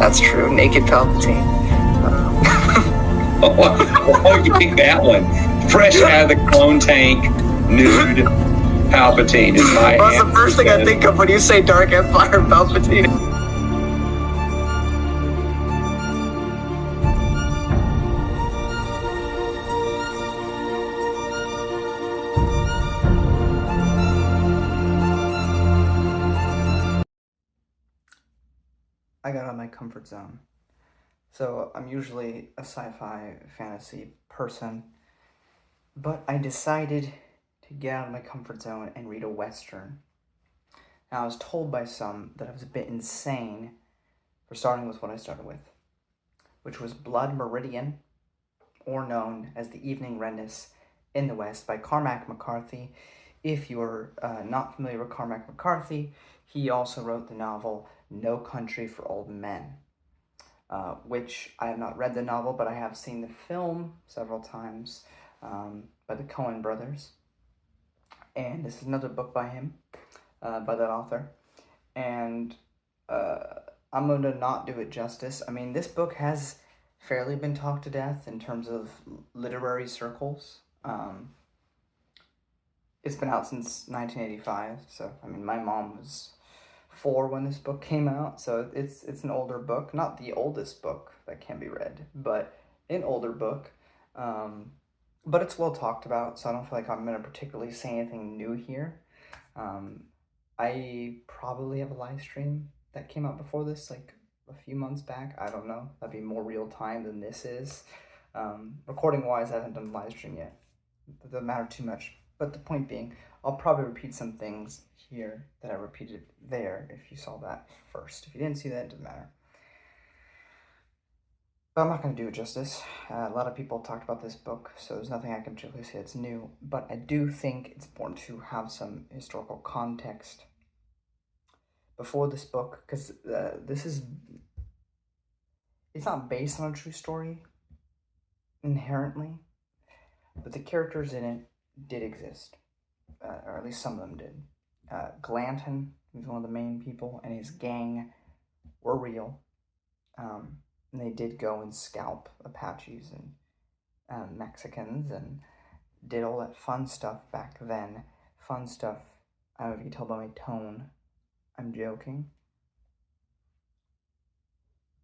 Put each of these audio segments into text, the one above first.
that's true. Naked Palpatine. Oh, you pick that one. Fresh out of the clone tank, nude Palpatine is my Well, that's the first thing I think of when you say Dark Empire Palpatine. I got out of my comfort zone. So I'm usually a sci-fi fantasy person, but I decided to get out of my comfort zone and read a Western. Now, I was told by some that I was a bit insane for starting with what I started with, which was Blood Meridian, or known as The Evening Redness in the West by Carmac McCarthy. If you're not familiar with Carmac McCarthy, he also wrote the novel No Country for Old Men, which I have not read the novel, but I have seen the film several times by the Coen brothers. And this is another book by him, by that author. And I'm going to not do it justice. I mean, this book has fairly been talked to death in terms of literary circles. It's been out since 1985, so, I mean, my mom was 4 when this book came out, so it's an older book. Not the oldest book that can be read, but an older book. But it's well talked about, so I don't feel like I'm going to particularly say anything new here. I probably have a live stream that came out before this, like a few months back. I don't know. That'd be more real time than this is. Recording wise, I haven't done a live stream yet. It doesn't matter too much. But the point being, I'll probably repeat some things here that I repeated there if you saw that first. If you didn't see that, it doesn't matter. But I'm not going to do it justice. A lot of people talked about this book, so there's nothing I can particularly say that's new. But I do think it's important to have some historical context before this book, because it's not based on a true story inherently, but the characters in it did exist, or at least some of them did. Glanton, who's one of the main people, and his gang were real. And they did go and scalp Apaches and Mexicans and did all that fun stuff back then. Fun stuff, I don't know if you can tell by my tone, I'm joking.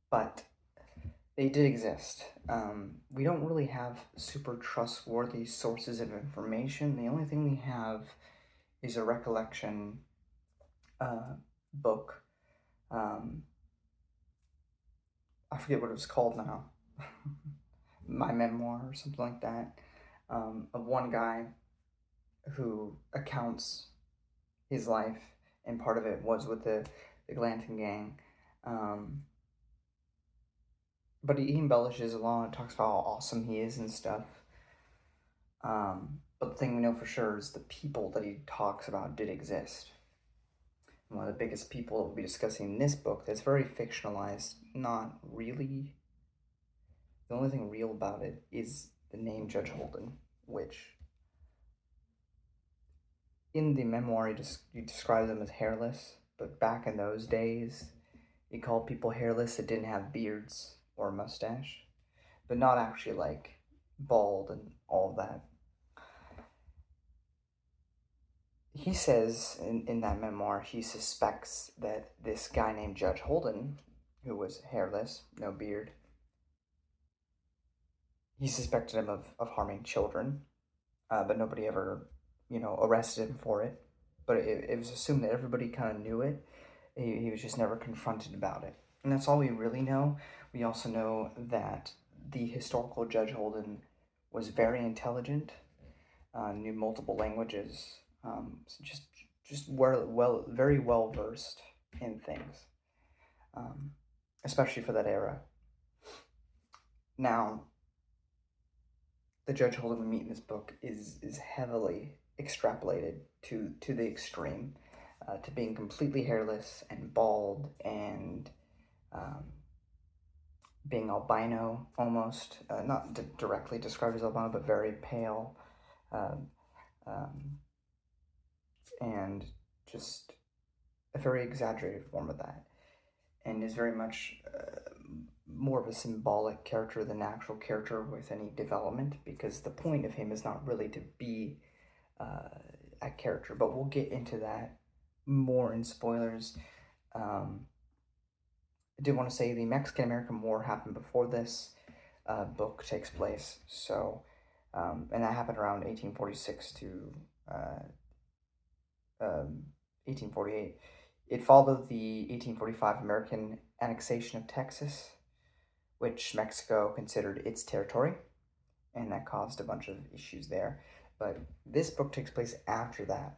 But they did exist. We don't really have super trustworthy sources of information. The only thing we have is a recollection book. I forget what it was called now. My memoir or something like that. Of one guy who accounts his life, and part of it was with the Glanton gang. But he embellishes a lot and talks about how awesome he is and stuff. But the thing we know for sure is the people that he talks about did exist. And one of the biggest people that we'll be discussing in this book that's very fictionalized, not really. The only thing real about it is the name Judge Holden, which in the memoir he describes them as hairless, but back in those days, he called people hairless that didn't have beards or a mustache, but not actually like bald and all of that. He says in that memoir, he suspects that this guy named Judge Holden, who was hairless, no beard, he suspected him of harming children, but nobody ever, arrested him for it. But it was assumed that everybody kind of knew it. He was just never confronted about it. And that's all we really know. We also know that the historical Judge Holden was very intelligent, knew multiple languages, just very well versed in things, especially for that era. Now, the Judge Holden we meet in this book is heavily extrapolated to the extreme, to being completely hairless and bald and being albino almost, not directly described as albino, but very pale, and just a very exaggerated form of that, and is very much more of a symbolic character than an actual character with any development, because the point of him is not really to be a character, but we'll get into that more in spoilers. I did want to say the Mexican-American War happened before this book takes place, so and that happened around 1846 to 1848. It followed the 1845 American annexation of Texas, which Mexico considered its territory, and that caused a bunch of issues there. But this book takes place after that.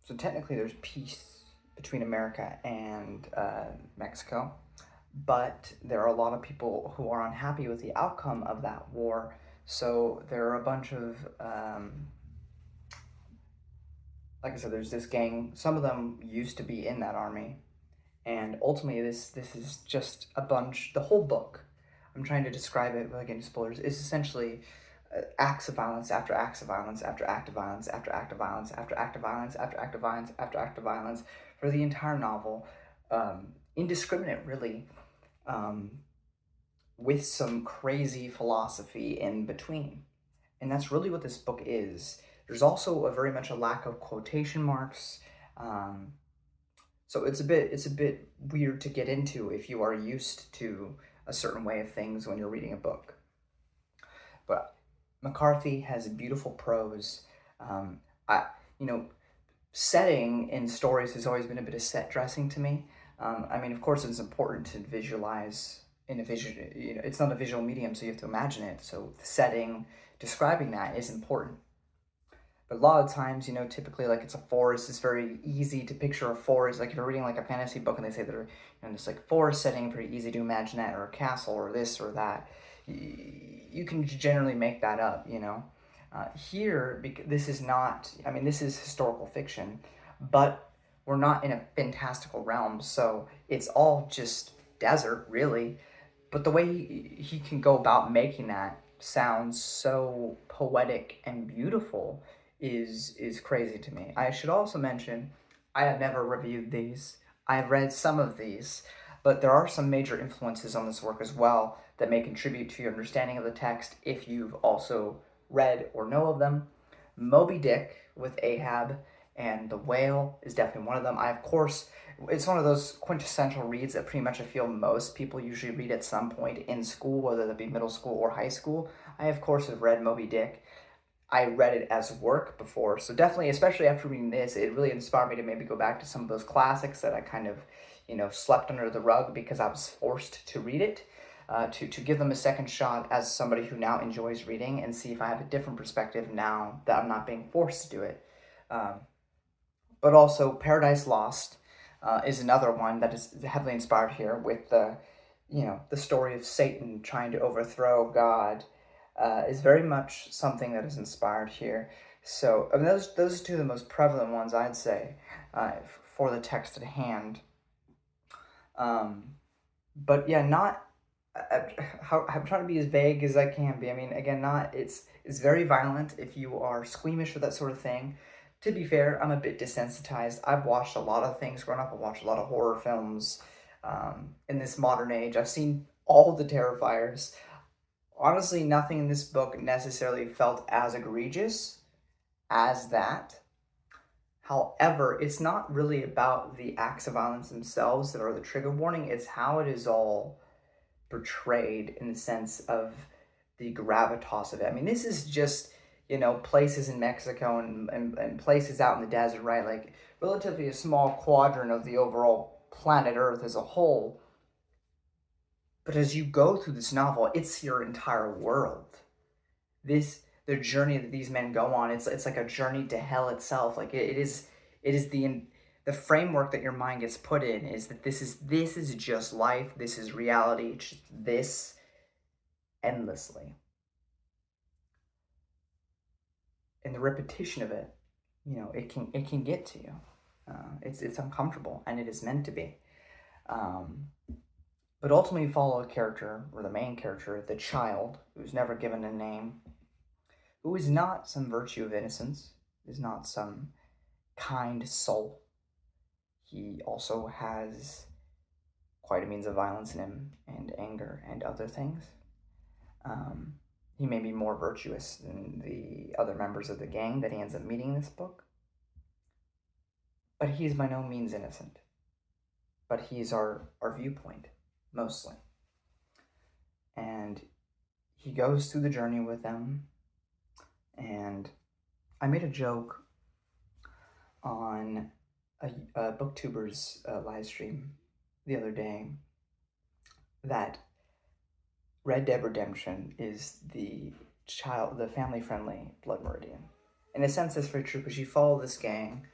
So technically there's peace between America and Mexico, but there are a lot of people who are unhappy with the outcome of that war. So there are a bunch of, like I said, there's this gang. Some of them used to be in that army, and ultimately this is just a bunch. The whole book, I'm trying to describe it without getting spoilers, is essentially acts of violence after acts of violence after act of violence after act of violence after act of violence after act of violence after act of violence for the entire novel. Indiscriminate, really, with some crazy philosophy in between. And that's really what this book is. There's also very much a lack of quotation marks. So it's a bit weird to get into if you are used to a certain way of things when you're reading a book. But McCarthy has beautiful prose. Setting in stories has always been a bit of set dressing to me. I mean, of course, it's important to visualize in a vision. It's not a visual medium, so you have to imagine it. So the setting, describing that is important. But a lot of times, typically, like, it's a forest. It's very easy to picture a forest. Like, if you're reading like a fantasy book and they say they're in this like forest setting, very easy to imagine that, or a castle, or this or that. You can generally make that up. Here, this is not. I mean, this is historical fiction, but we're not in a fantastical realm, so it's all just desert, really. But the way he can go about making that sound so poetic and beautiful is crazy to me. I should also mention, I have never reviewed these. I have read some of these, but there are some major influences on this work as well that may contribute to your understanding of the text if you've also read or know of them. Moby Dick with Ahab and The Whale is definitely one of them. Of course, it's one of those quintessential reads that pretty much I feel most people usually read at some point in school, whether that be middle school or high school. I, of course, have read Moby Dick. I read it as work before, so definitely, especially after reading this, it really inspired me to maybe go back to some of those classics that I kind of, slept under the rug because I was forced to read it, to give them a second shot as somebody who now enjoys reading and see if I have a different perspective now that I'm not being forced to do it. But also, Paradise Lost is another one that is heavily inspired here with the story of Satan trying to overthrow God. Is very much something that is inspired here. So I mean, those are two of the most prevalent ones, I'd say, for the text at hand. But yeah, not. I'm trying to be as vague as I can be. I mean, again, it's very violent if you are squeamish for that sort of thing. To be fair, I'm a bit desensitized. I've watched a lot of things growing up. I watched a lot of horror films. In this modern age, I've seen all the Terrifiers. Honestly, nothing in this book necessarily felt as egregious as that. However, it's not really about the acts of violence themselves that are the trigger warning. It's how it is all portrayed in the sense of the gravitas of it. I mean, this is just, places in Mexico and places out in the desert, right? Like, relatively a small quadrant of the overall planet Earth as a whole. But as you go through this novel, it's your entire world. The journey that these men go on, it's like a journey to hell itself. Like it is the framework that your mind gets put in is that this is just life. This is reality. It's just this endlessly, and the repetition of it, it can get to you. It's uncomfortable, and it is meant to be. But ultimately, you follow a character, or the main character, the child, who's never given a name, who is not some virtue of innocence, is not some kind soul. He also has quite a means of violence in him, and anger, and other things. He may be more virtuous than the other members of the gang that he ends up meeting in this book. But he's by no means innocent. But he's our viewpoint, mostly. And he goes through the journey with them. And I made a joke on a booktuber's live stream the other day that Red Dead Redemption is the family-friendly Blood Meridian. In a sense, that's very true, because you follow this gang,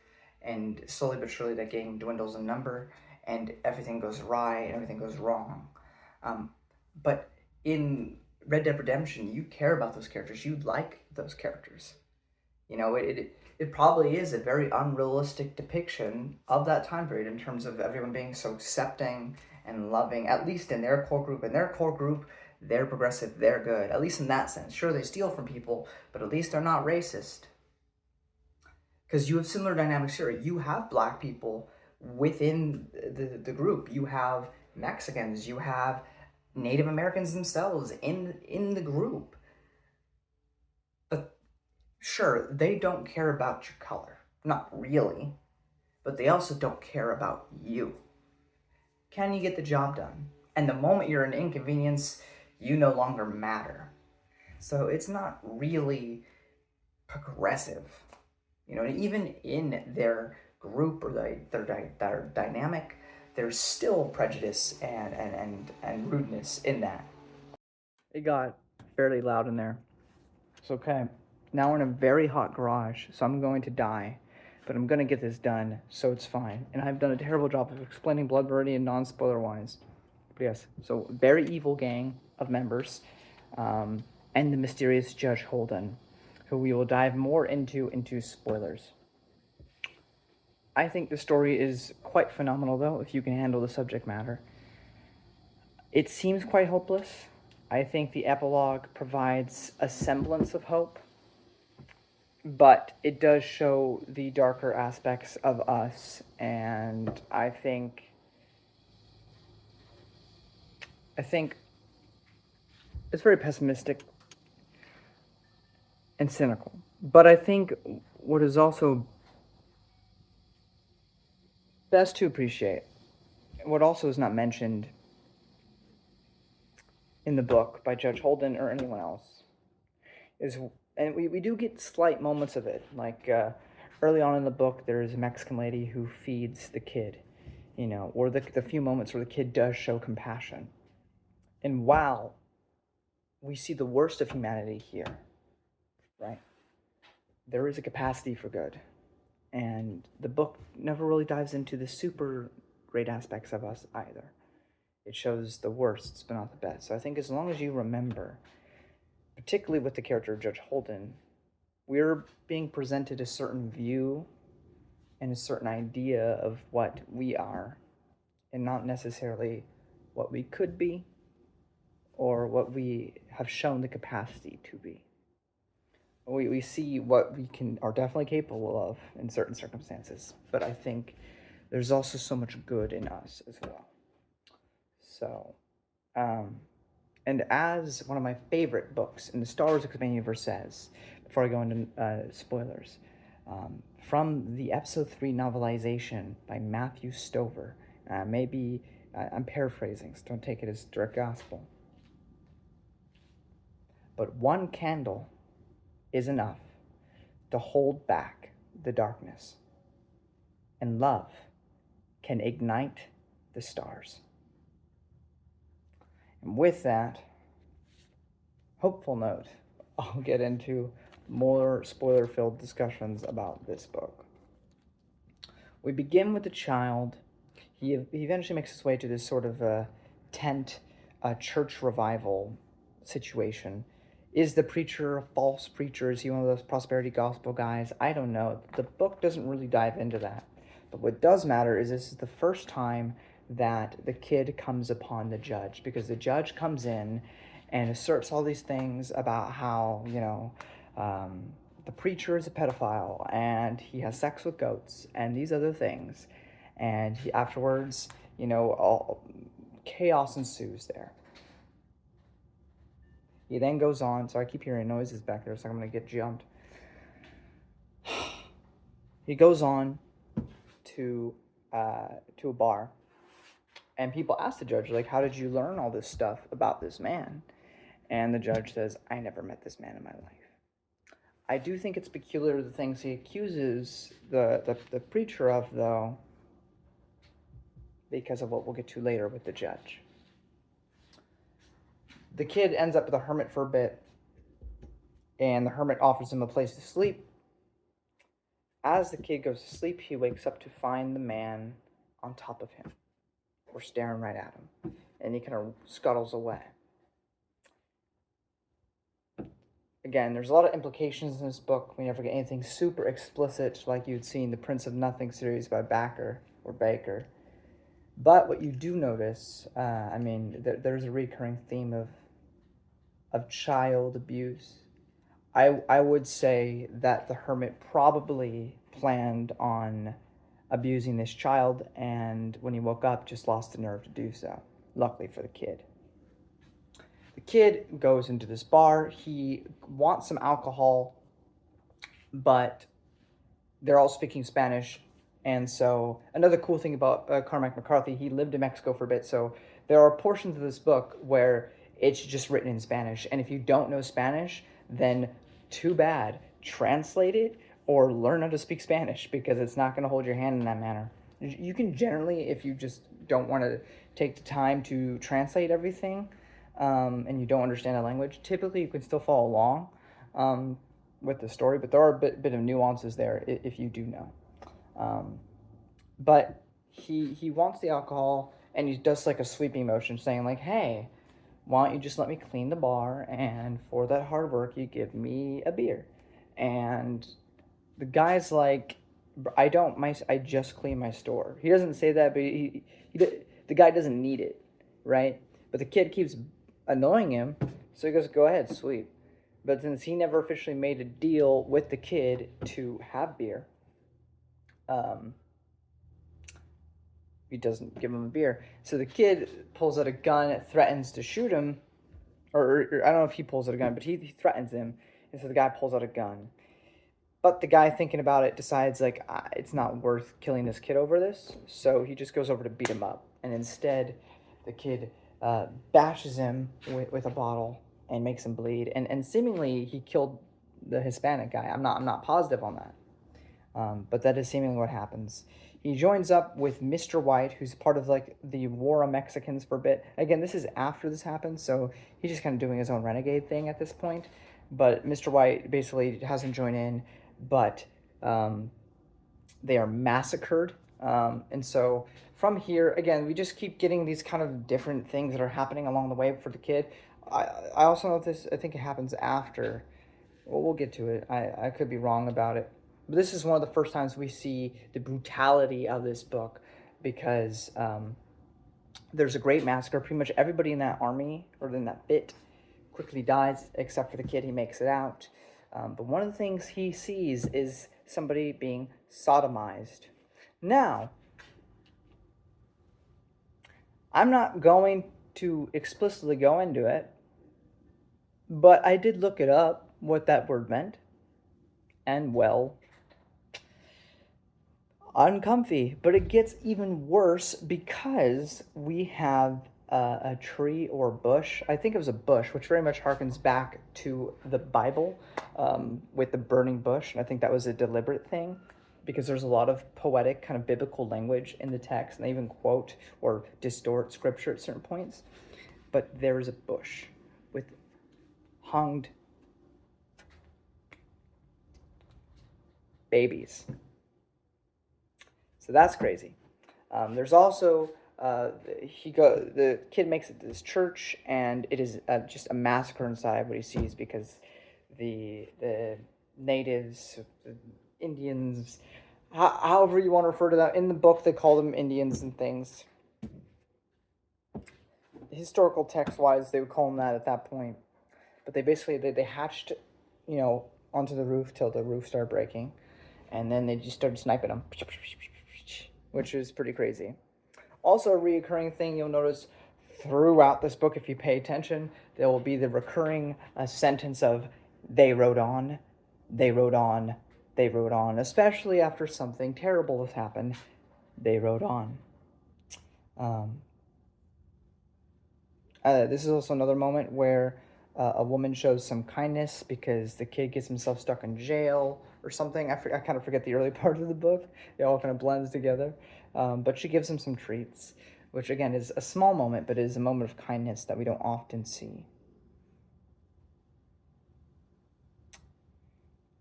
and slowly but surely that gang dwindles in number, and everything goes awry, and everything goes wrong. But in Red Dead Redemption, you care about those characters. You like those characters. You know, it probably is a very unrealistic depiction of that time period in terms of everyone being so accepting and loving, at least in their core group. In their core group, they're progressive, they're good, at least in that sense. Sure, they steal from people, but at least they're not racist. Because you have similar dynamics here. You have black people within the group. You have Mexicans. You have Native Americans themselves in the group. But sure, they don't care about your color. Not really. But they also don't care about you. Can you get the job done? And the moment you're an inconvenience, you no longer matter. So it's not really progressive. You know, even in their group or their dynamic, there's still prejudice and rudeness in that. It got fairly loud in there. It's okay. Now we're in a very hot garage, so I'm going to die. But I'm going to get this done, so it's fine. And I've done a terrible job of explaining Blood Meridian non-spoiler-wise. But yes, so very evil gang of members, and the mysterious Judge Holden, who we will dive more into spoilers. I think the story is quite phenomenal, though, if you can handle the subject matter. It seems quite hopeless. I think the epilogue provides a semblance of hope, but it does show the darker aspects of us, and I think it's very pessimistic and cynical. But I think what is also best to appreciate, what also is not mentioned in the book by Judge Holden or anyone else, is, and we do get slight moments of it, like early on in the book, there's a Mexican lady who feeds the kid, you know, or the few moments where the kid does show compassion. And wow, we see the worst of humanity here, right? There is a capacity for good. And the book never really dives into the super great aspects of us either. It shows the worst, but not the best. So I think as long as you remember, particularly with the character of Judge Holden, we're being presented a certain view and a certain idea of what we are, and not necessarily what we could be or what we have shown the capacity to be. We see what we are definitely capable of in certain circumstances, but I think there's also so much good in us as well. So, and as one of my favorite books in the Star Wars Expanded Universe says, before I go into spoilers, from the Episode 3 novelization by Matthew Stover, maybe I'm paraphrasing, so don't take it as direct gospel, but one candle is enough to hold back the darkness, and love can ignite the stars. And with that hopeful note, I'll get into more spoiler-filled discussions about this book. We begin with the child. He eventually makes his way to this sort of a tent, church revival situation. Is the preacher a false preacher? Is he one of those prosperity gospel guys? I don't know. The book doesn't really dive into that. But what does matter is this is the first time that the kid comes upon the judge, because the judge comes in and asserts all these things about how, you know, the preacher is a pedophile and he has sex with goats and these other things. And he afterwards, you know, chaos ensues there. He then goes on, so I keep hearing noises back there, so I'm going to get jumped. He goes on to a bar, and people ask the judge, like, how did you learn all this stuff about this man? And the judge says, I never met this man in my life. I do think it's peculiar the things he accuses the preacher of, though, because of what we'll get to later with the judge. The kid ends up with a hermit for a bit, and the hermit offers him a place to sleep. As the kid goes to sleep, he wakes up to find the man on top of him, or staring right at him, and he kind of scuttles away. Again, there's a lot of implications in this book. We never get anything super explicit like you'd see in the Prince of Nothing series by Baker. But what you do notice, there's a recurring theme of child abuse. I would say that the hermit probably planned on abusing this child, and when he woke up, just lost the nerve to do so, luckily for the kid. The kid goes into this bar. He wants some alcohol, but they're all speaking Spanish. And so another cool thing about Carmac McCarthy, he lived in Mexico for a bit, so there are portions of this book where it's just written in Spanish. And if you don't know Spanish, then too bad. Translate it or learn how to speak Spanish, because it's not going to hold your hand in that manner. You can generally, if you just don't want to take the time to translate everything, and you don't understand the language, typically you can still follow along with the story, but there are a bit of nuances there if you do know. But he wants the alcohol, and he does like a sweeping motion saying like, hey, why don't you just let me clean the bar, and for that hard work you give me a beer. And the guy's like, I just clean my store. He doesn't say that, but the guy doesn't need it, right? But the kid keeps annoying him, so he goes, go ahead, sweep. But since he never officially made a deal with the kid to have beer, he doesn't give him a beer. So the kid pulls out a gun, threatens to shoot him, or I don't know if he pulls out a gun, but he threatens him, and so the guy pulls out a gun. But the guy, thinking about it, decides, like, it's not worth killing this kid over this, so he just goes over to beat him up. And instead, the kid bashes him with a bottle and makes him bleed. And seemingly, he killed the Hispanic guy. I'm not positive on that. But that is seemingly what happens. He joins up with Mr. White, who's part of, like, the War of Mexicans for a bit. Again, this is after this happens, so he's just kind of doing his own renegade thing at this point. But Mr. White basically has him join in, but they are massacred. And so from here, again, we just keep getting these kind of different things that are happening along the way for the kid. I also know this, I think it happens after. Well, we'll get to it. I could be wrong about it. But this is one of the first times we see the brutality of this book, because there's a great massacre. Pretty much everybody in that army, or in that bit, quickly dies, except for the kid. He makes it out. But one of the things he sees is somebody being sodomized. Now, I'm not going to explicitly go into it, but I did look it up, what that word meant. And, well, uncomfy. But it gets even worse because we have a tree or bush. I think it was a bush, which very much harkens back to the Bible with the burning bush. And I think that was a deliberate thing, because there's a lot of poetic kind of biblical language in the text, and they even quote or distort scripture at certain points. But there is a bush with hunged babies. So that's crazy. There's also the kid makes it to this church, and it is just a massacre inside what he sees, because the natives, the Indians, however you want to refer to that, in the book they call them Indians and things. Historical text-wise, they would call them that at that point. But they basically, they hatched, onto the roof till the roof started breaking. And then they just started sniping them, which is pretty crazy. Also, a reoccurring thing you'll notice throughout this book, if you pay attention, there will be the recurring sentence of they rode on, they rode on, they rode on, especially after something terrible has happened. They rode on. This is also another moment where a woman shows some kindness because the kid gets himself stuck in jail or something. I kind of forget the early part of the book. It all kind of blends together. But she gives him some treats, which again is a small moment, but is a moment of kindness that we don't often see.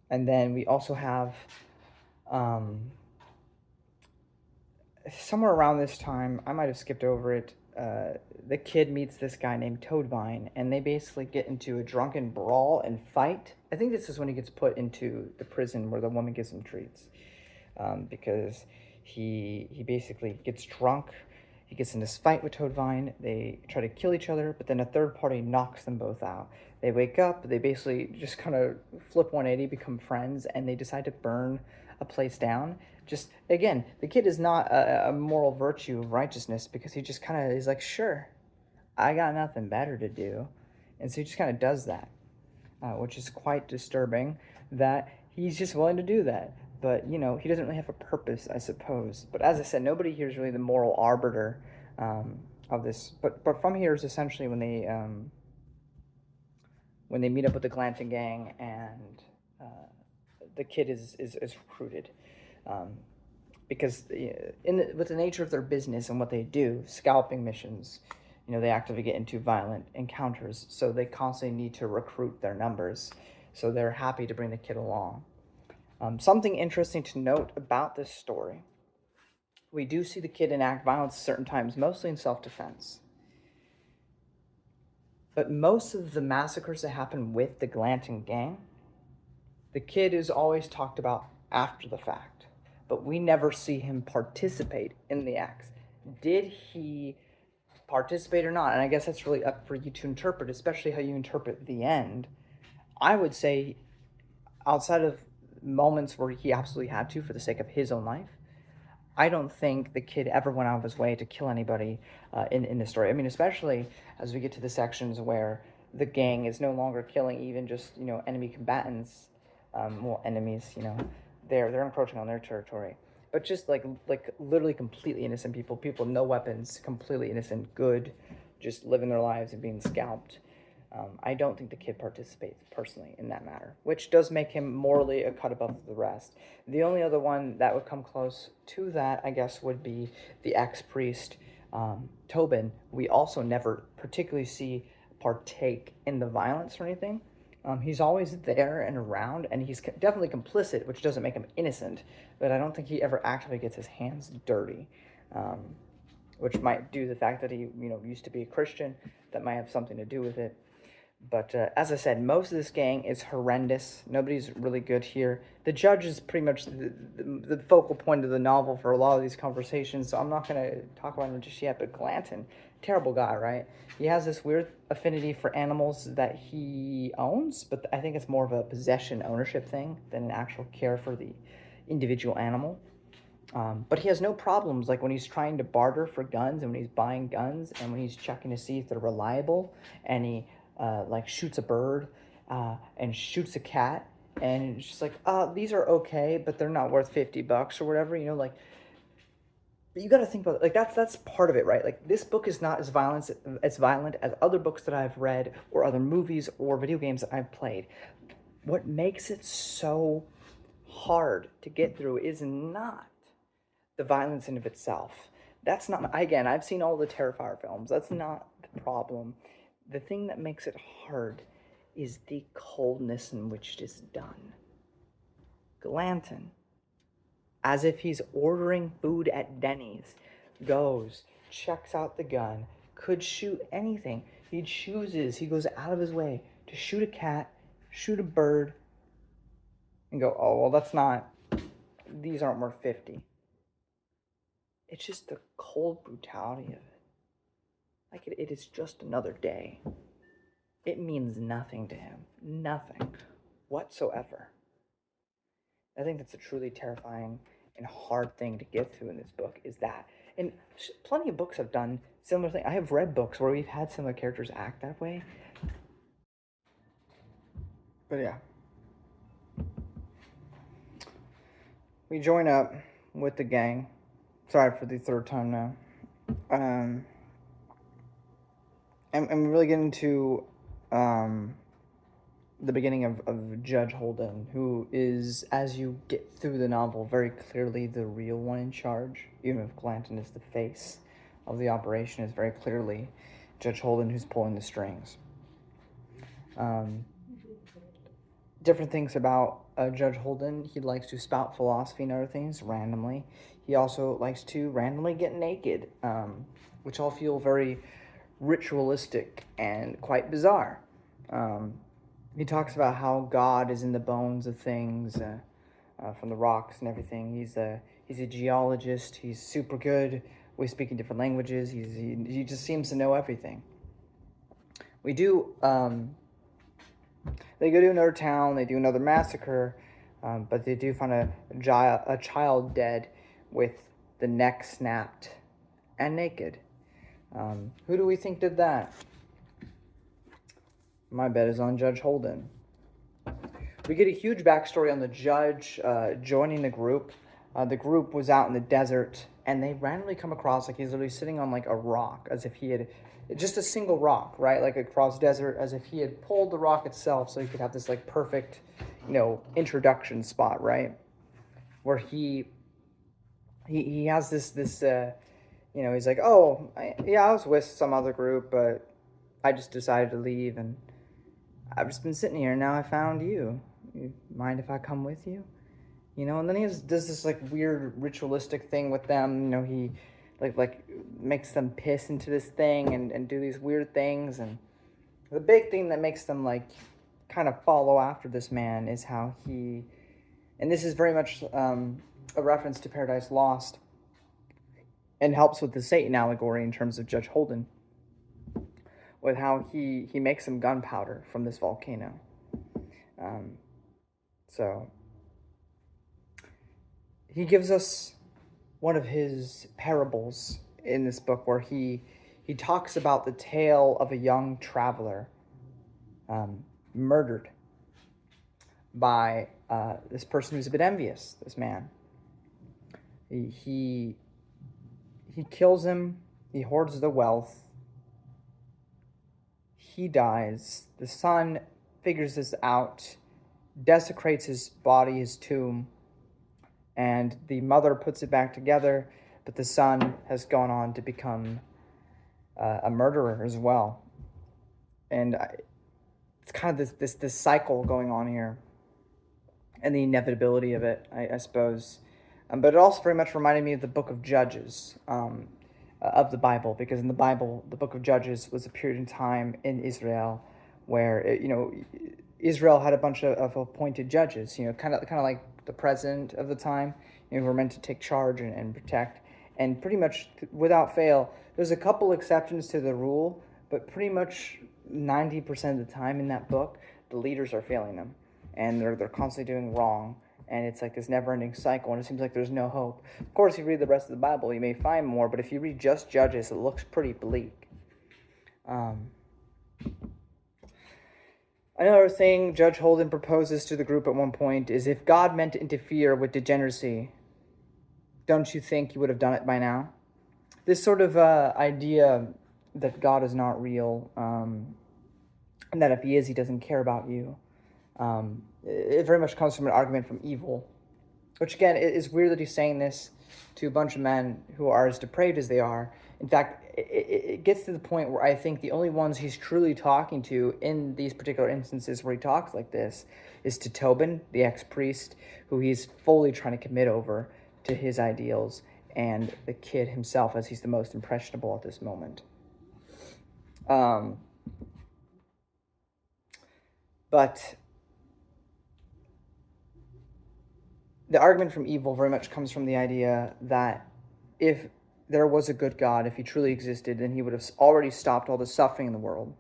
And then we also have somewhere around this time, I might have skipped over it, the kid meets this guy named Toadvine, and they basically get into a drunken brawl and fight. I think this is when he gets put into the prison where the woman gives him treats, because he basically gets drunk. He gets in this fight with Toadvine. They try to kill each other, but then a third party knocks them both out. They wake up. They basically just kind of flip 180, become friends, and they decide to burn a place down. Just again, the kid is not a moral virtue of righteousness because he just kind of is like, sure, I got nothing better to do, and so he just kind of does that, which is quite disturbing. That he's just willing to do that, but he doesn't really have a purpose, I suppose. But as I said, nobody here is really the moral arbiter of this. But from here is essentially when they meet up with the Glanton gang and the kid is recruited. Because with the nature of their business and what they do, scalping missions, they actively get into violent encounters, so they constantly need to recruit their numbers. So they're happy to bring the kid along. Something interesting to note about this story, we do see the kid enact violence at certain times, mostly in self-defense. But most of the massacres that happen with the Glanton gang, the kid is always talked about after the fact, but we never see him participate in the acts. Did he participate or not? And I guess that's really up for you to interpret, especially how you interpret the end. I would say, outside of moments where he absolutely had to for the sake of his own life, I don't think the kid ever went out of his way to kill anybody in the story. I mean, especially as we get to the sections where the gang is no longer killing even just enemy combatants, enemies. They're encroaching on their territory, but just like literally completely innocent people, no weapons, completely innocent, good, just living their lives and being scalped. I don't think the kid participates personally in that matter, which does make him morally a cut above the rest. The only other one that would come close to that, I guess, would be the ex-priest, Tobin. We also never particularly see partake in the violence or anything. He's always there and around, and he's definitely complicit, which doesn't make him innocent, but I don't think he ever actually gets his hands dirty, which might do the fact that he, used to be a Christian. That might have something to do with it. But as I said, most of this gang is horrendous. Nobody's really good here. The judge is pretty much the focal point of the novel for a lot of these conversations, so I'm not going to talk about him just yet. But Glanton, terrible guy, right? He has this weird affinity for animals that he owns, but I think it's more of a possession ownership thing than an actual care for the individual animal. But he has no problems, like when he's trying to barter for guns and when he's buying guns and when he's checking to see if they're reliable, and he shoots a bird and shoots a cat, and it's just like, these are okay, but they're not worth $50 or whatever, But you got to think about it. That's part of it, right? Like, this book is not as violent as other books that I've read or other movies or video games that I've played. What makes it so hard to get through is not the violence in of itself. That's not, again, I've seen all the Terrifier films. That's not the problem. The thing that makes it hard is the coldness in which it is done. Glanton, as if he's ordering food at Denny's, goes, checks out the gun, could shoot anything. He goes out of his way to shoot a cat, shoot a bird, and go, oh, well, these aren't worth 50. It's just the cold brutality of it. Like, it is just another day. It means nothing to him. Nothing whatsoever. I think that's a truly terrifying and hard thing to get through in this book, is that And plenty of books have done similar things. I have read books where we've had similar characters act that way. But yeah. We join up with the gang. Sorry for the third time now. And we really get into the beginning of Judge Holden, who is, as you get through the novel, very clearly the real one in charge. Even if Glanton is the face of the operation, is very clearly Judge Holden who's pulling the strings. Different things about Judge Holden. He likes to spout philosophy and other things randomly. He also likes to randomly get naked, which all feel very ritualistic and quite bizarre. He talks about how God is in the bones of things, from the rocks and everything. He's a geologist. He's super good with speaking different languages. He just seems to know everything. We do. They go to another town. They do another massacre, but they do find a child dead with the neck snapped and naked. Who do we think did that? My bet is on Judge Holden. We get a huge backstory on the judge joining the group. The group was out in the desert, and they randomly come across, like, he's literally sitting on, like, a rock, as if he had, just a single rock, right, like across desert, as if he had pulled the rock itself so he could have this, like, perfect, introduction spot, right, where he has this he's like, oh, I was with some other group, but I just decided to leave, and I've just been sitting here, and now I found you. You mind if I come with you? And then he does this, like, weird ritualistic thing with them. He, like makes them piss into this thing and do these weird things. And the big thing that makes them, like, kind of follow after this man is how he, and this is very much a reference to Paradise Lost, and helps with the Satan allegory in terms of Judge Holden, with how he makes some gunpowder from this volcano. So he gives us one of his parables in this book where he talks about the tale of a young traveler murdered by this person who's a bit envious, this man. He kills him, he hoards the wealth, he dies, the son figures this out, desecrates his body, his tomb, and the mother puts it back together, but the son has gone on to become a murderer as well. And it's kind of this cycle going on here, and the inevitability of it, I suppose. But it also very much reminded me of the book of Judges, of the Bible, because in the Bible, the book of Judges was a period in time in Israel where, Israel had a bunch of appointed judges, kind of like the president of the time, who were meant to take charge and protect. And pretty much without fail, there's a couple exceptions to the rule, but pretty much 90% of the time in that book, the leaders are failing them, and they're constantly doing wrong. And it's like this never-ending cycle, and it seems like there's no hope. Of course, if you read the rest of the Bible, you may find more, but if you read just Judges, it looks pretty bleak. Another thing Judge Holden proposes to the group at one point is, if God meant to interfere with degeneracy, don't you think he would have done it by now? This sort of idea that God is not real, and that if he is, he doesn't care about you. It very much comes from an argument from evil, which, again, it is weird that he's saying this to a bunch of men who are as depraved as they are. In fact, it gets to the point where I think the only ones he's truly talking to in these particular instances where he talks like this is to Tobin, the ex-priest, who he's fully trying to commit over to his ideals, and the kid himself, as he's the most impressionable at this moment. But the argument from evil very much comes from the idea that if there was a good God, if he truly existed, then he would have already stopped all the suffering in the world.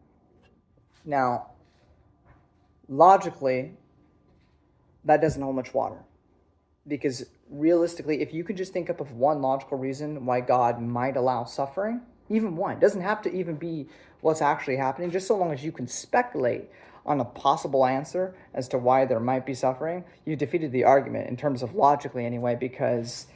Now, logically, that doesn't hold much water. Because realistically, if you could just think up of one logical reason why God might allow suffering, even one, it doesn't have to even be what's actually happening, just so long as you can speculate on a possible answer as to why there might be suffering, you defeated the argument in terms of logically anyway, because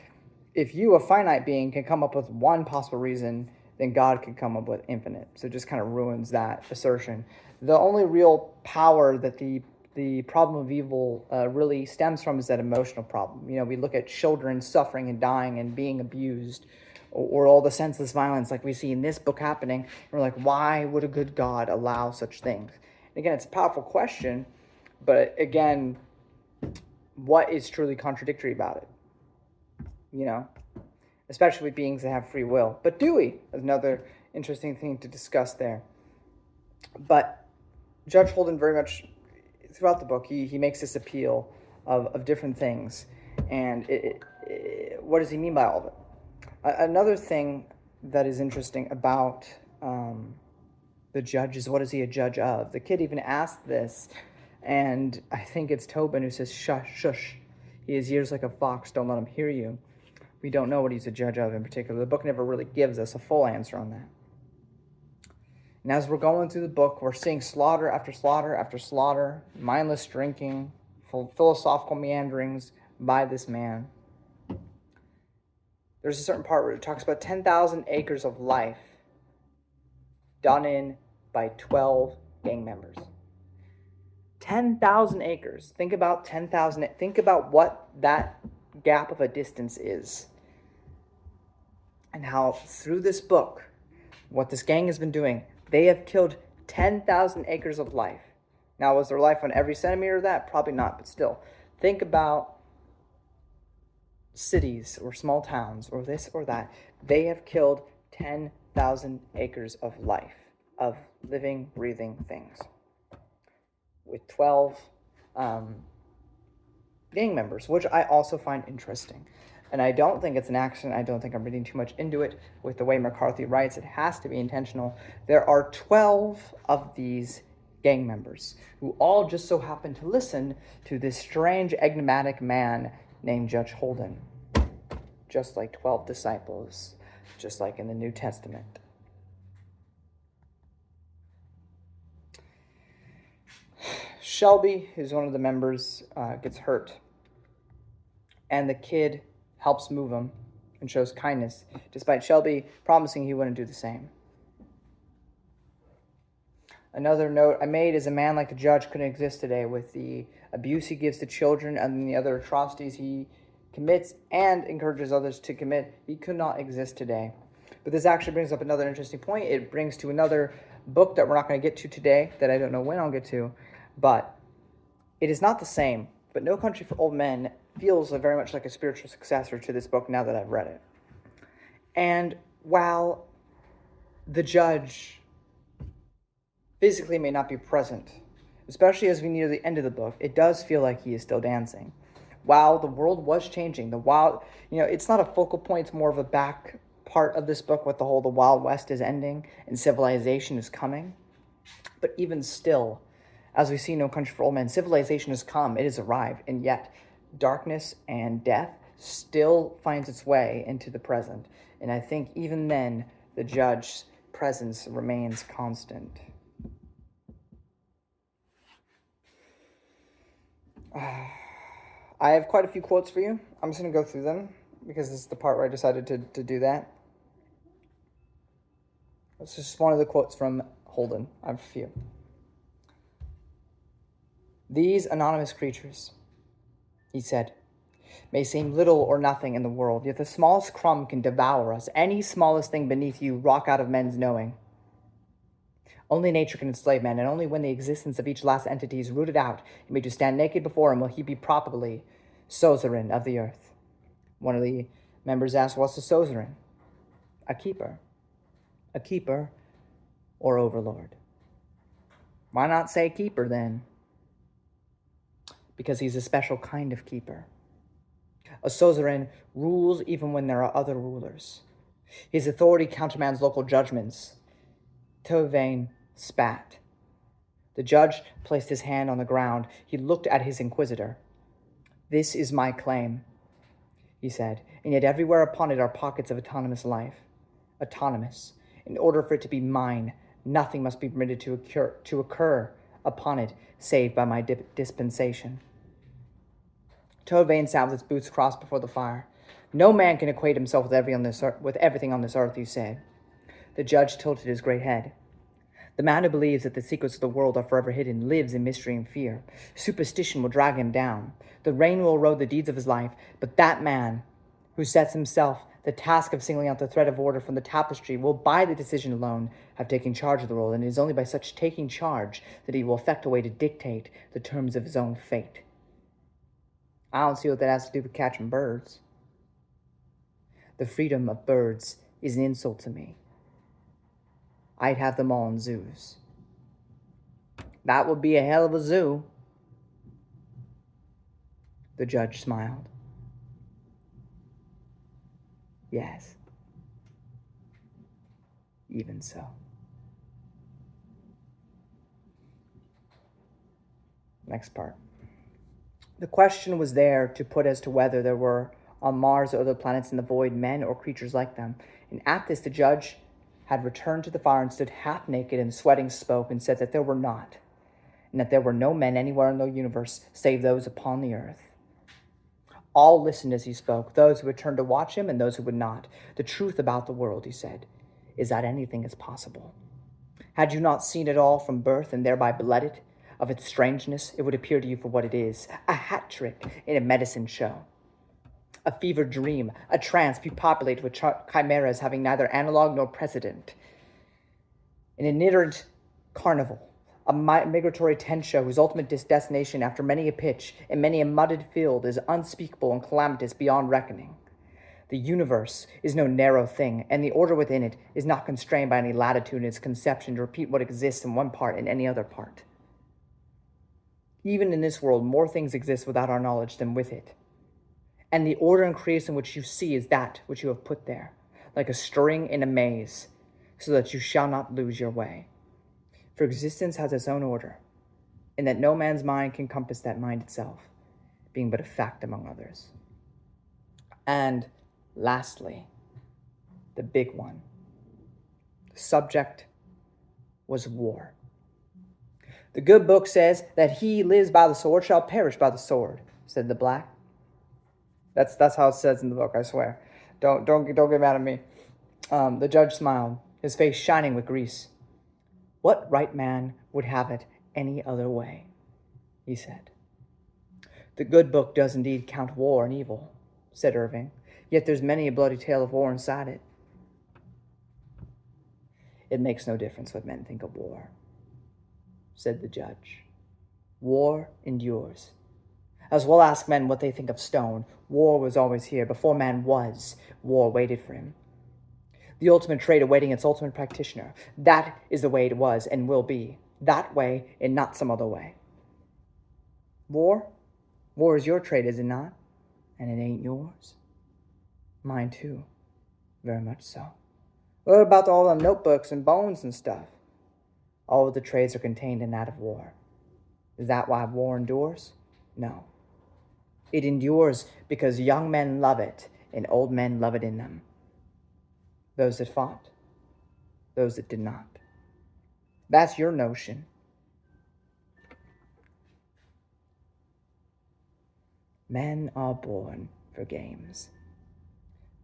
if you, a finite being, can come up with one possible reason, then God can come up with infinite. So it just kind of ruins that assertion. The only real power that the problem of evil really stems from is that emotional problem. We look at children suffering and dying and being abused, or all the senseless violence like we see in this book happening. And we're like, why would a good God allow such things? And again, it's a powerful question, but again, what is truly contradictory about it? Especially with beings that have free will. But do we? Is another interesting thing to discuss there. But Judge Holden very much, throughout the book, he makes this appeal of different things. And what does he mean by all of it? Another thing that is interesting about the judge is, what is he a judge of? The kid even asked this, and I think it's Tobin who says, shush, shush. He has ears like a fox, don't let him hear you. We don't know what he's a judge of in particular. The book never really gives us a full answer on that. And as we're going through the book, we're seeing slaughter after slaughter after slaughter, mindless drinking, philosophical meanderings by this man. There's a certain part where it talks about 10,000 acres of life done in by 12 gang members. 10,000 acres. Think about 10,000. Think about what that gap of a distance is. And how through this book, what this gang has been doing, they have killed 10,000 acres of life. Now, was there life on every centimeter of that? Probably not, but still. Think about cities or small towns or this or that. They have killed 10,000 acres of life, of living, breathing things, with 12 gang members, which I also find interesting. And I don't think it's an accident. I don't think I'm reading too much into it. With the way McCarthy writes, it has to be intentional. There are 12 of these gang members who all just so happen to listen to this strange, enigmatic man named Judge Holden. Just like 12 disciples, just like in the New Testament. Shelby, who's one of the members, gets hurt. And the kid helps move him and shows kindness, despite Shelby promising he wouldn't do the same. Another note I made is, a man like the judge couldn't exist today, with the abuse he gives to children and the other atrocities he commits and encourages others to commit. He could not exist today. But this actually brings up another interesting point. It brings to another book that we're not going to get to today, that I don't know when I'll get to, but it is not the same. But No Country for Old Men feels very much like a spiritual successor to this book now that I've read it. And while the judge physically may not be present, especially as we near the end of the book, it does feel like he is still dancing. While the world was changing, it's not a focal point, it's more of a back part of this book with the Wild West is ending and civilization is coming. But even still, as we see No Country for Old Men, civilization has come, it has arrived, and yet darkness and death still finds its way into the present. And I think even then, the judge's presence remains constant. I have quite a few quotes for you. I'm just going to go through them, because this is the part where I decided to do that. This is just one of the quotes from Holden. I have a few. These anonymous creatures, he said, may seem little or nothing in the world, yet the smallest crumb can devour us. Any smallest thing beneath you rock out of men's knowing. Only nature can enslave man, and only when the existence of each last entity is rooted out and made to stand naked before him will he be properly suzerain of the earth. One of the members asked, what's a suzerain? A keeper. A keeper or overlord. Why not say keeper then? Because he's a special kind of keeper. A suzerain rules even when there are other rulers. His authority countermands local judgments. Tovane spat. The judge placed his hand on the ground. He looked at his inquisitor. This is my claim. he said, and yet everywhere upon it are pockets of autonomous life. Autonomous. In order for it to be mine, nothing must be permitted to occur upon it, save by my dispensation. Toadvane sat with his boots crossed before the fire. No man can acquaint himself with everything on this earth, he said. The judge tilted his great head. The man who believes that the secrets of the world are forever hidden lives in mystery and fear. Superstition will drag him down. The rain will erode the deeds of his life, but that man who sets himself the task of singling out the thread of order from the tapestry will, by the decision alone, have taken charge of the world, and it is only by such taking charge that he will effect a way to dictate the terms of his own fate. I don't see what that has to do with catching birds. The freedom of birds is an insult to me. I'd have them all in zoos. That would be a hell of a zoo. The judge smiled. Yes. Even so. Next part. The question was there to put as to whether there were on Mars or other planets in the void men or creatures like them. And at this the judge had returned to the fire and stood half naked and sweating spoke and said that there were not, and that there were no men anywhere in the universe save those upon the earth. All listened as he spoke, those who had turned to watch him and those who would not. The truth about the world, he said, is that anything is possible. Had you not seen it all from birth and thereby bled it of its strangeness, it would appear to you for what it is, a hat trick in a medicine show. A fevered dream, a trance populated with chimeras having neither analog nor precedent. An itinerant carnival, a migratory tent show whose ultimate destination after many a pitch and many a mudded field is unspeakable and calamitous beyond reckoning. The universe is no narrow thing, and the order within it is not constrained by any latitude in its conception to repeat what exists in one part in any other part. Even in this world, more things exist without our knowledge than with it. And the order and creation which you see is that which you have put there, like a stirring in a maze, so that you shall not lose your way. For existence has its own order, and that no man's mind can compass that mind itself, being but a fact among others. And lastly, the big one. The subject was war. The good book says that he lives by the sword shall perish by the sword, said the black. That's how it says in the book, I swear. Don't get mad at me. The judge smiled, his face shining with grease. What right man would have it any other way? He said. The good book does indeed count war and evil, said Irving. Yet there's many a bloody tale of war inside it. It makes no difference what men think of war, said the judge. War endures. As well ask men what they think of stone. War was always here. Before man was, war waited for him. The ultimate trade awaiting its ultimate practitioner. That is the way it was and will be. That way and not some other way. War? War is your trade, is it not? And it ain't yours. Mine too. Very much so. What about all the notebooks and bones and stuff? All of the trades are contained in that of war. Is that why war endures? No. It endures because young men love it and old men love it in them. Those that fought, those that did not. That's your notion. Men are born for games.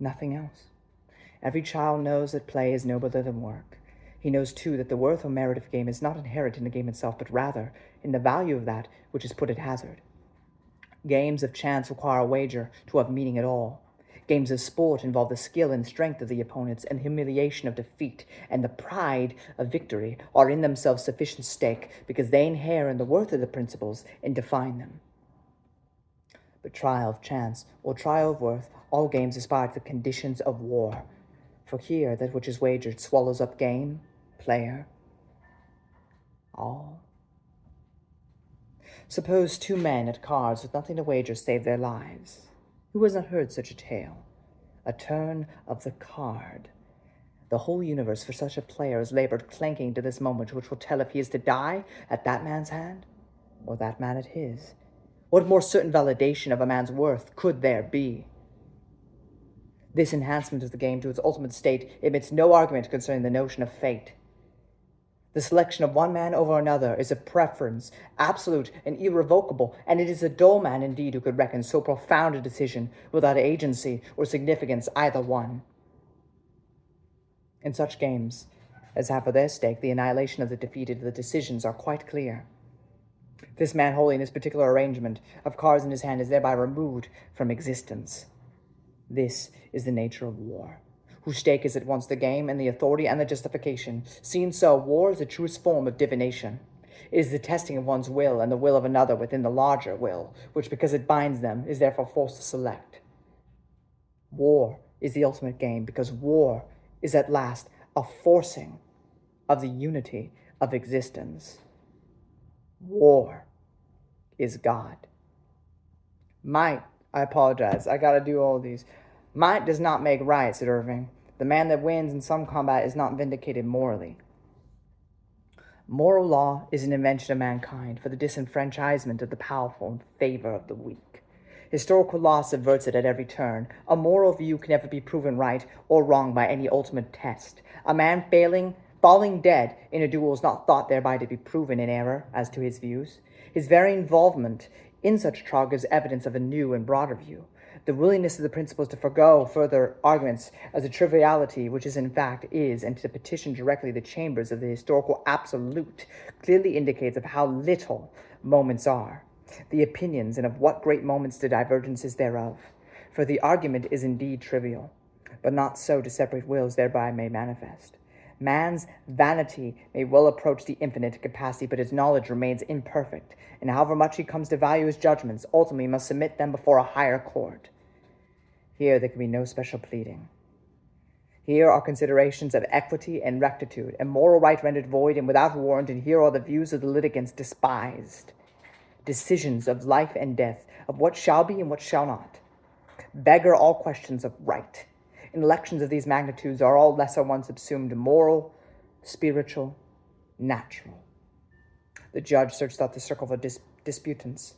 Nothing else. Every child knows that play is nobler than work. He knows, too, that the worth or merit of a game is not inherent in the game itself, but rather in the value of that which is put at hazard. Games of chance require a wager to have meaning at all. Games of sport involve the skill and strength of the opponents, and the humiliation of defeat and the pride of victory are in themselves sufficient stake, because they inhere in the worth of the principles and define them. But trial of chance or trial of worth, all games aspire to the conditions of war. For here, that which is wagered swallows up game, player, all. Suppose two men at cards with nothing to wager save their lives. Who has not heard such a tale? A turn of the card. The whole universe for such a player has labored clanking to this moment, which will tell if he is to die at that man's hand or that man at his. What more certain validation of a man's worth could there be? This enhancement of the game to its ultimate state admits no argument concerning the notion of fate. The selection of one man over another is a preference, absolute and irrevocable, and it is a dull man indeed who could reckon so profound a decision without agency or significance either one. In such games as have for their stake the annihilation of the defeated, the decisions are quite clear. This man wholly in his particular arrangement of cards in his hand is thereby removed from existence. This is the nature of war, whose stake is at once the game and the authority and the justification. Seen so, war is the truest form of divination. It is the testing of one's will and the will of another within the larger will, which, because it binds them, is therefore forced to select. War is the ultimate game, because war is at last a forcing of the unity of existence. War is God. Might, I apologize, I gotta do all these. Might does not make right, said Irving. The man that wins in some combat is not vindicated morally. Moral law is an invention of mankind for the disenfranchisement of the powerful in favor of the weak. Historical law subverts it at every turn. A moral view can never be proven right or wrong by any ultimate test. A man falling dead in a duel is not thought thereby to be proven in error as to his views. His very involvement in such trial gives evidence of a new and broader view. The willingness of the principals to forego further arguments as a triviality, which is in fact is, and to petition directly the chambers of the historical absolute, clearly indicates of how little moments are, the opinions, and of what great moments the divergences thereof. For the argument is indeed trivial, but not so to separate wills thereby may manifest. Man's vanity may well approach the infinite capacity, but his knowledge remains imperfect, and however much he comes to value his judgments, ultimately must submit them before a higher court. Here there can be no special pleading. Here are considerations of equity and rectitude, and moral right rendered void and without warrant, and here are the views of the litigants despised. Decisions of life and death, of what shall be and what shall not, beggar all questions of right. In elections of these magnitudes are all lesser ones subsumed moral, spiritual, natural. The judge searched out the circle of disputants.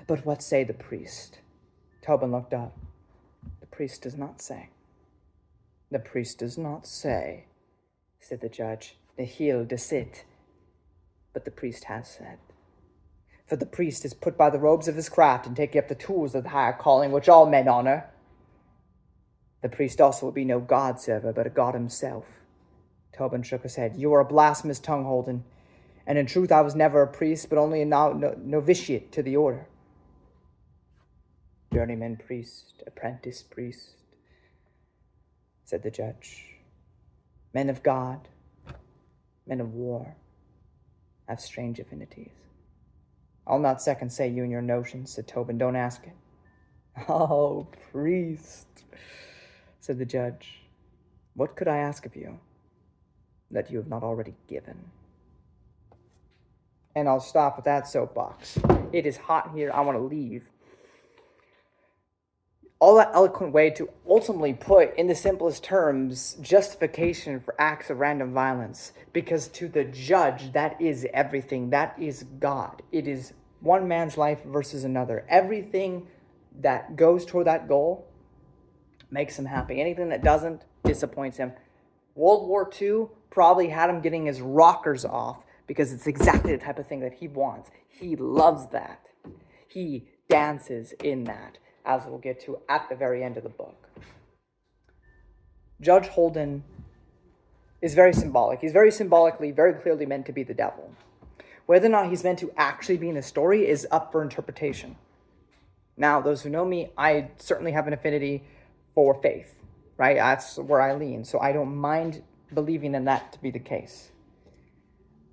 But what say the priest? Tobin looked up. The priest does not say. The priest does not say, said the judge. Nihil decit. But the priest has said. For the priest is put by the robes of his craft and taking up the tools of the higher calling which all men honor. The priest also will be no God-server, but a God himself. Tobin shook his head. You are a blasphemous tongue, Holden. And in truth I was never a priest, but only a novitiate to the order. Journeyman priest, apprentice priest, said the judge. Men of God, men of war, have strange affinities. I'll not second say you and your notions, said Tobin. Don't ask it. Oh, priest, said the judge. What could I ask of you that you have not already given? And I'll stop with that soapbox. It is hot here. I want to leave. All that eloquent way to ultimately put, in the simplest terms, justification for acts of random violence. Because to the judge, that is everything. That is God. It is one man's life versus another. Everything that goes toward that goal makes him happy. Anything that doesn't disappoints him. World War II probably had him getting his rockers off because it's exactly the type of thing that he wants. He loves that. He dances in that, as we'll get to at the very end of the book. Judge Holden is very symbolic. He's very symbolically, very clearly meant to be the devil. Whether or not he's meant to actually be in the story is up for interpretation. Now, those who know me, I certainly have an affinity for faith, right? That's where I lean, so I don't mind believing in that to be the case.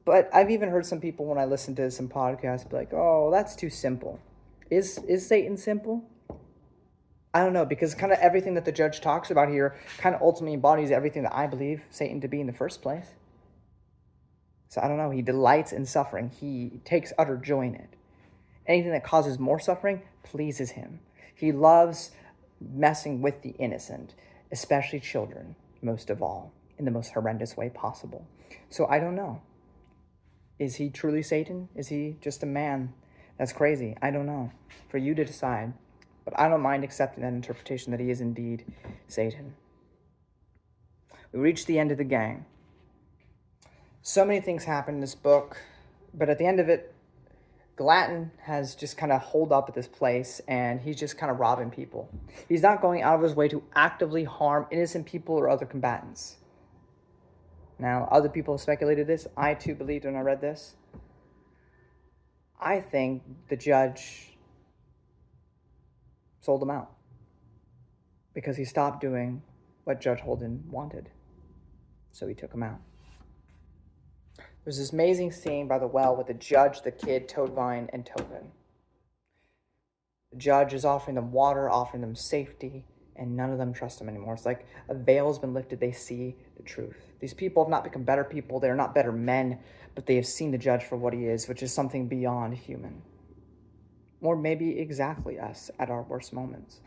But I've even heard some people, when I listen to some podcasts, be like, oh, that's too simple. Is Satan simple? I don't know, because kind of everything that the judge talks about here kind of ultimately embodies everything that I believe Satan to be in the first place. So I don't know, he delights in suffering. He takes utter joy in it. Anything that causes more suffering pleases him. He loves messing with the innocent, especially children, most of all, in the most horrendous way possible. So I don't know. Is he truly Satan? Is he just a man that's crazy? I don't know. For you to decide. but I don't mind accepting that interpretation that he is indeed Satan. We reach the end of the gang. So many things happen in this book, but at the end of it, Glatton has just kind of holed up at this place, and he's just kind of robbing people. He's not going out of his way to actively harm innocent people or other combatants. Now, other people have speculated this. I too believed when I read this. I think the judge sold him out because he stopped doing what Judge Holden wanted. So he took him out. There's this amazing scene by the well with the judge, the kid, Toadvine, and Tobin. The judge is offering them water, offering them safety, and none of them trust him anymore. It's like a veil's been lifted. They see the truth. These people have not become better people. They are not better men, but they have seen the judge for what he is, which is something beyond human. Or maybe exactly us at our worst moments.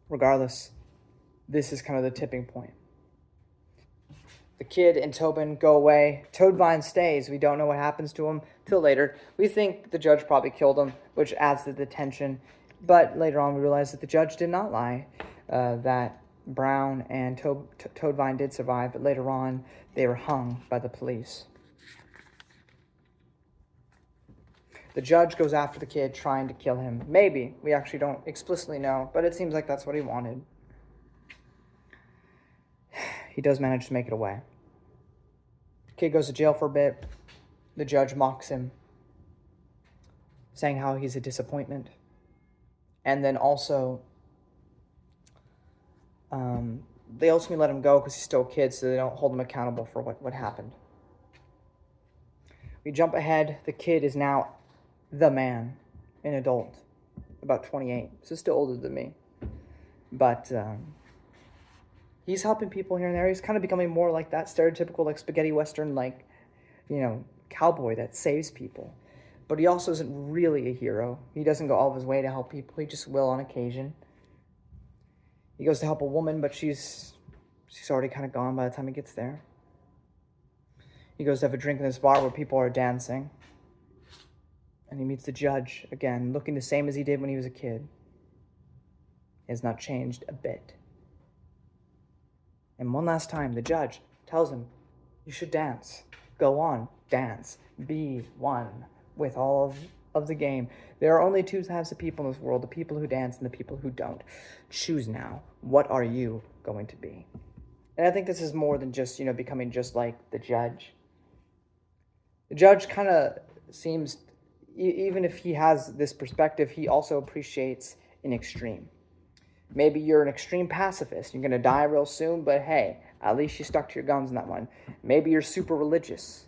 Regardless, this is kind of the tipping point. The kid and Tobin go away. Toadvine stays. We don't know what happens to him till later. We think the judge probably killed him, which adds to the tension. But later on, we realize that the judge did not lie, that Brown and Toadvine did survive, but later on, they were hung by the police. The judge goes after the kid, trying to kill him. Maybe. We actually don't explicitly know, but it seems like that's what he wanted. He does manage to make it away. The kid goes to jail for a bit. The judge mocks him, saying how he's a disappointment. And then also, they ultimately let him go because he's still a kid, so they don't hold him accountable for what happened. We jump ahead. The kid is now the man, an adult, about 28. So still older than me. But he's helping people here and there. He's kind of becoming more like that stereotypical, like spaghetti western, like, cowboy that saves people. But he also isn't really a hero. He doesn't go all of his way to help people. He just will on occasion. He goes to help a woman, but she's already kind of gone by the time he gets there. He goes to have a drink in this bar where people are dancing. And he meets the judge again, looking the same as he did when he was a kid. He has not changed a bit. And one last time, the judge tells him, you should dance. Go on, dance. Be one with all of the game. There are only two types of people in this world, the people who dance and the people who don't. Choose now. What are you going to be? And I think this is more than just, becoming just like the judge. The judge kind of seems, even if he has this perspective, he also appreciates an extreme. Maybe you're an extreme pacifist. You're going to die real soon, but hey, at least you stuck to your guns in that one. Maybe you're super religious.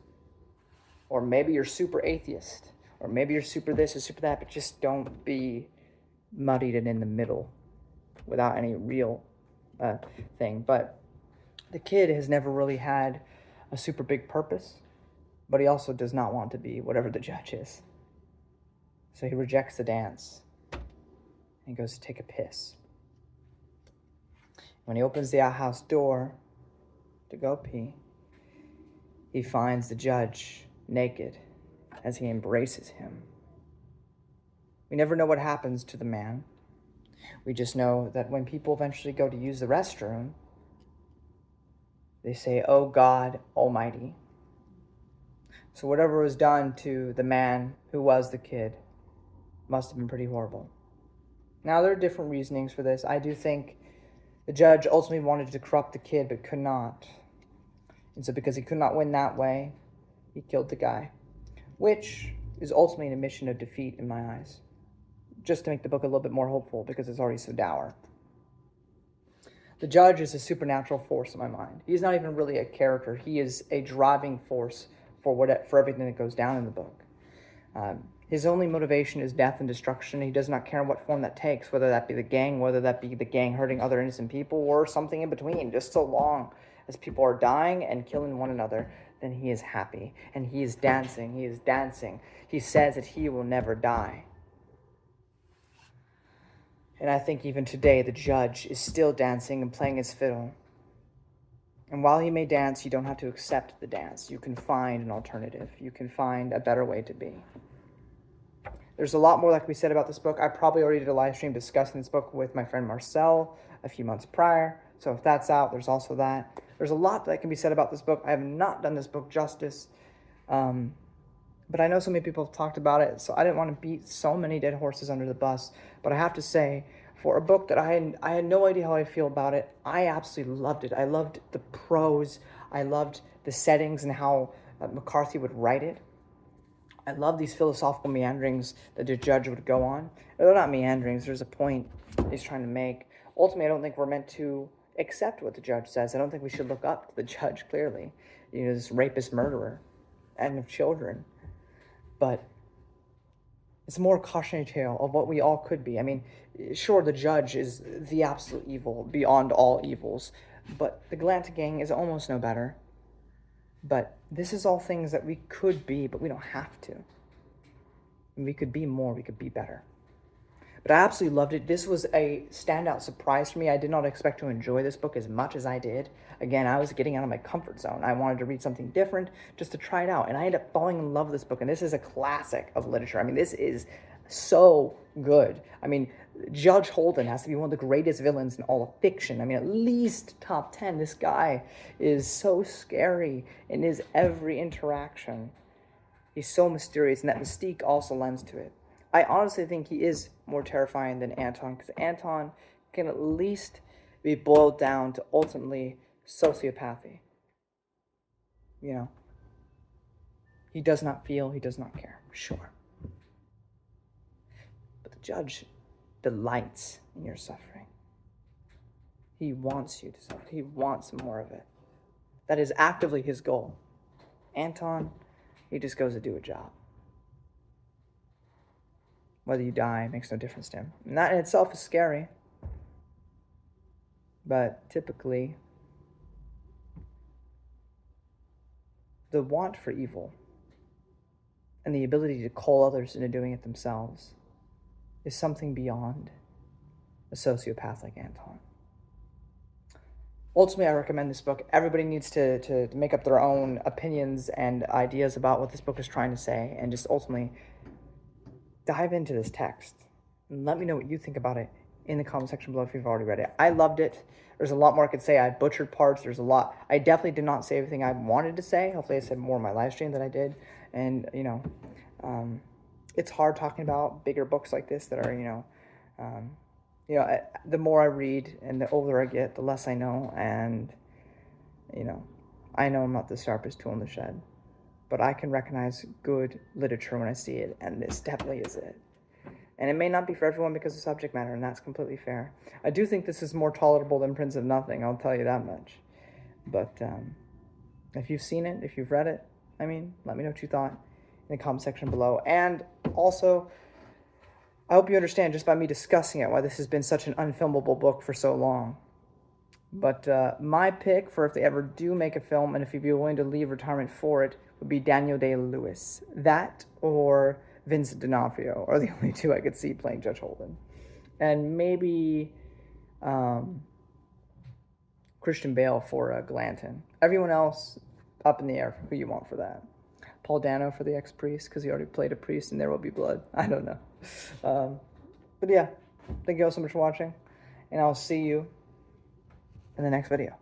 Or maybe you're super atheist. Or maybe you're super this or super that, but just don't be muddied and in the middle without any real thing. But the kid has never really had a super big purpose, but he also does not want to be whatever the judge is. So he rejects the dance and goes to take a piss. When he opens the outhouse door to go pee, he finds the judge naked as he embraces him. We never know what happens to the man. We just know that when people eventually go to use the restroom, they say, "Oh God Almighty." So whatever was done to the man who was the kid must have been pretty horrible. Now, there are different reasonings for this. I do think the judge ultimately wanted to corrupt the kid, but could not. And so because he could not win that way, he killed the guy, which is ultimately an admission of defeat in my eyes, just to make the book a little bit more hopeful because it's already so dour. The judge is a supernatural force in my mind. He's not even really a character. He is a driving force for everything that goes down in the book. His only motivation is death and destruction. He does not care what form that takes, whether that be the gang, whether that be the gang hurting other innocent people, or something in between. Just so long as people are dying and killing one another, then he is happy. And he is dancing. He is dancing. He says that he will never die. And I think even today, the judge is still dancing and playing his fiddle. And while he may dance, you don't have to accept the dance. You can find an alternative. You can find a better way to be. There's a lot more that can be said about this book. I probably already did a live stream discussing this book with my friend Marcel a few months prior. So if that's out, there's also that. There's a lot that can be said about this book. I have not done this book justice. But I know so many people have talked about it, so I didn't want to beat so many dead horses under the bus. But I have to say, for a book that I had no idea how I feel about it, I absolutely loved it. I loved the prose. I loved the settings and how McCarthy would write it. I love these philosophical meanderings that the judge would go on. They're not meanderings. There's a point he's trying to make. Ultimately, I don't think we're meant to accept what the judge says. I don't think we should look up to the judge, clearly. This rapist murderer and of children. But it's a more cautionary tale of what we all could be. I mean, sure, the judge is the absolute evil beyond all evils, but the Galanta gang is almost no better. But this is all things that we could be, but we don't have to. We could be more, we could be better. But I absolutely loved it. This was a standout surprise for me. I did not expect to enjoy this book as much as I did. Again, I was getting out of my comfort zone. I wanted to read something different just to try it out. And I ended up falling in love with this book. And this is a classic of literature. I mean, this is so good. I mean, Judge Holden has to be one of the greatest villains in all of fiction. I mean, at least top 10. This guy is so scary in his every interaction. He's so mysterious, and that mystique also lends to it. I honestly think he is more terrifying than Anton, because Anton can at least be boiled down to ultimately sociopathy. He does not feel, he does not care, sure. But the judge delights in your suffering. He wants you to suffer. He wants more of it. That is actively his goal. Anton, he just goes to do a job. Whether you die makes no difference to him. And that in itself is scary. But typically, the want for evil and the ability to call others into doing it themselves is something beyond a sociopath like Anton. Ultimately, I recommend this book. Everybody needs to make up their own opinions and ideas about what this book is trying to say, and just ultimately dive into this text and let me know what you think about it in the comment section below if you've already read it. I loved it. There's a lot more I could say. I butchered parts. There's a lot. I definitely did not say everything I wanted to say. Hopefully I said more in my live stream than I did. And, it's hard talking about bigger books like this that are, the more I read and the older I get, the less I know. And, I know I'm not the sharpest tool in the shed, but I can recognize good literature when I see it, and this definitely is it. And it may not be for everyone because of subject matter, and that's completely fair. I do think this is more tolerable than Prince of Nothing, I'll tell you that much. But if you've seen it, if you've read it, let me know what you thought in the comment section below. And also, I hope you understand, just by me discussing it, why this has been such an unfilmable book for so long. But my pick for if they ever do make a film, and if you'd be willing to leave retirement for it, would be Daniel Day-Lewis. That or Vincent D'Onofrio are the only two I could see playing Judge Holden. And maybe Christian Bale for Glanton. Everyone else, up in the air for who you want for that. Paul Dano for the ex-priest, because he already played a priest and There Will Be Blood. I don't know. But yeah, thank you all so much for watching, and I'll see you in the next video.